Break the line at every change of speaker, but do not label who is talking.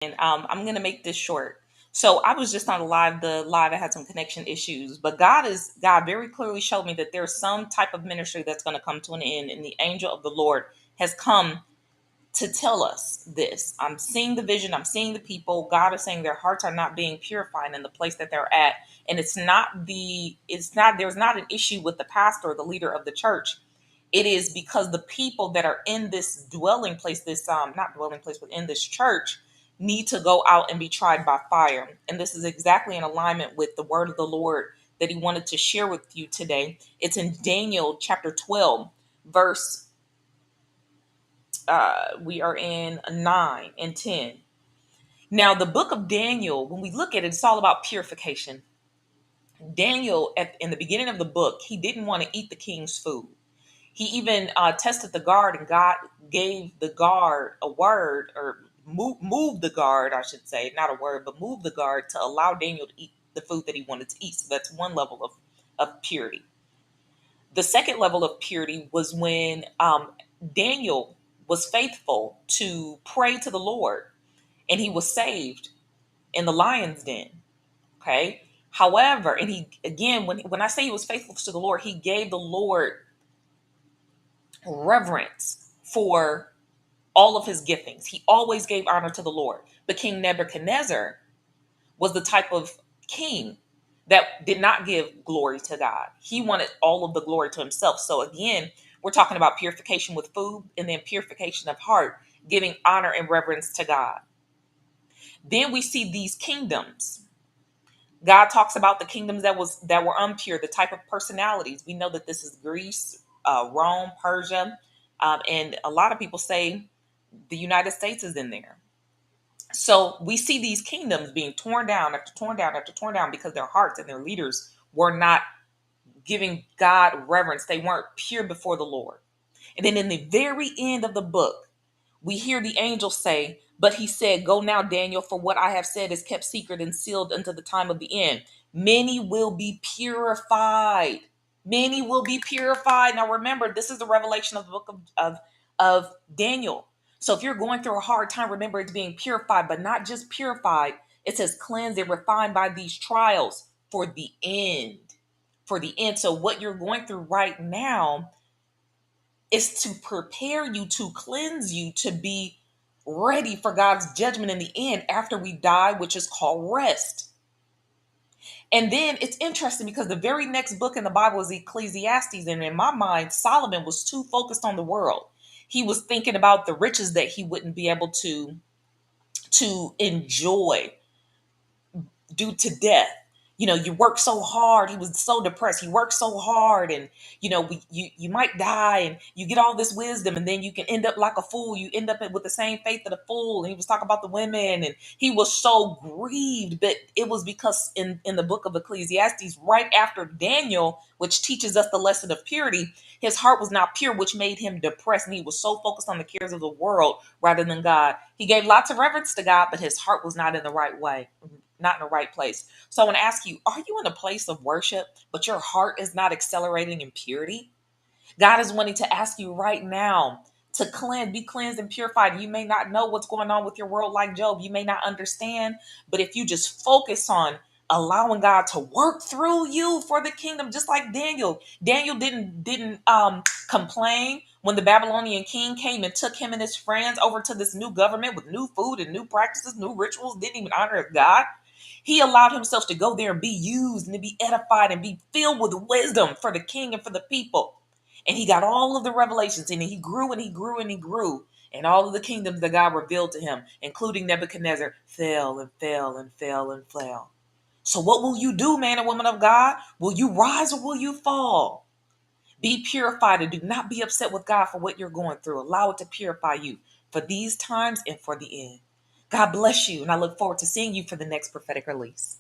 And I'm gonna make this short. So I was just on live. The live I had some connection issues, but God very clearly showed me that there's some type of ministry that's going to come to an end, and the angel of the Lord has come to tell us this. I'm seeing the vision. I'm seeing the people. God is saying their hearts are not being purified in the place that they're at, and there's not an issue with the pastor or the leader of the church. It is because the people that are in this dwelling place, this not dwelling place, but in this church, need to go out and be tried by fire. And this is exactly in alignment with the word of the Lord that he wanted to share with you today. It's in Daniel chapter 12, verse we are in 9 and 10. Now, the book of Daniel, when we look at it, it's all about purification. Daniel, in the beginning of the book, he didn't want to eat the king's food. He even tested the guard, and God gave the guard a word, or moved the guard, I should say, not a word, but moved the guard to allow Daniel to eat the food that he wanted to eat. So that's one level of purity. The second level of purity was when Daniel was faithful to pray to the Lord, and he was saved in the lion's den. Okay. However, and he, again, when I say he was faithful to the Lord, he gave the Lord reverence for all of his giftings. He always gave honor to the Lord. But King Nebuchadnezzar was the type of king that did not give glory to God. He wanted all of the glory to himself. So again, we're talking about purification with food, and then purification of heart, giving honor and reverence to God. Then we see these kingdoms. God talks about the kingdoms that were impure, the type of personalities. We know that this is Greece, Rome, Persia, and a lot of people say the United States is in there. So we see these kingdoms being torn down after torn down after torn down because their hearts and their leaders were not giving God reverence. They weren't pure before the Lord. And then in the very end of the book, we hear the angel say, "But he said, Go now, Daniel, for what I have said is kept secret and sealed until the time of the end. Many will be purified. Many will be purified." Now remember, this is the revelation of the book of Daniel. So if you're going through a hard time, remember it's being purified, but not just purified. It says cleansed and refined by these trials for the end. For the end. So what you're going through right now is to prepare you, to cleanse you, to be ready for God's judgment in the end after we die, which is called rest. And then it's interesting because the very next book in the Bible is Ecclesiastes. And in my mind, Solomon was too focused on the world. He was thinking about the riches that he wouldn't be able to enjoy due to death. You know, you work so hard. He was so depressed. He worked so hard, and you might die, and you get all this wisdom, and then you can end up like a fool. You end up with the same fate that a fool. And he was talking about the women, and he was so grieved. But it was because in the book of Ecclesiastes, right after Daniel, which teaches us the lesson of purity, his heart was not pure, which made him depressed, and he was so focused on the cares of the world rather than God. He gave lots of reverence to God, but his heart was not in the right way, not in the right place. So I want to ask you, are you in a place of worship, but your heart is not accelerating in purity? God is wanting to ask you right now to be cleansed and purified. You may not know what's going on with your world like Job. You may not understand, but if you just focus on allowing God to work through you for the kingdom, just like Daniel. Daniel didn't complain when the Babylonian king came and took him and his friends over to this new government with new food and new practices, new rituals, didn't even honor God. He allowed himself to go there and be used and to be edified and be filled with wisdom for the king and for the people. And he got all of the revelations, and he grew and he grew and he grew. And all of the kingdoms that God revealed to him, including Nebuchadnezzar, fell and fell and fell and fell. So what will you do, man and woman of God? Will you rise or will you fall? Be purified and do not be upset with God for what you're going through. Allow it to purify you for these times and for the end. God bless you, and I look forward to seeing you for the next prophetic release.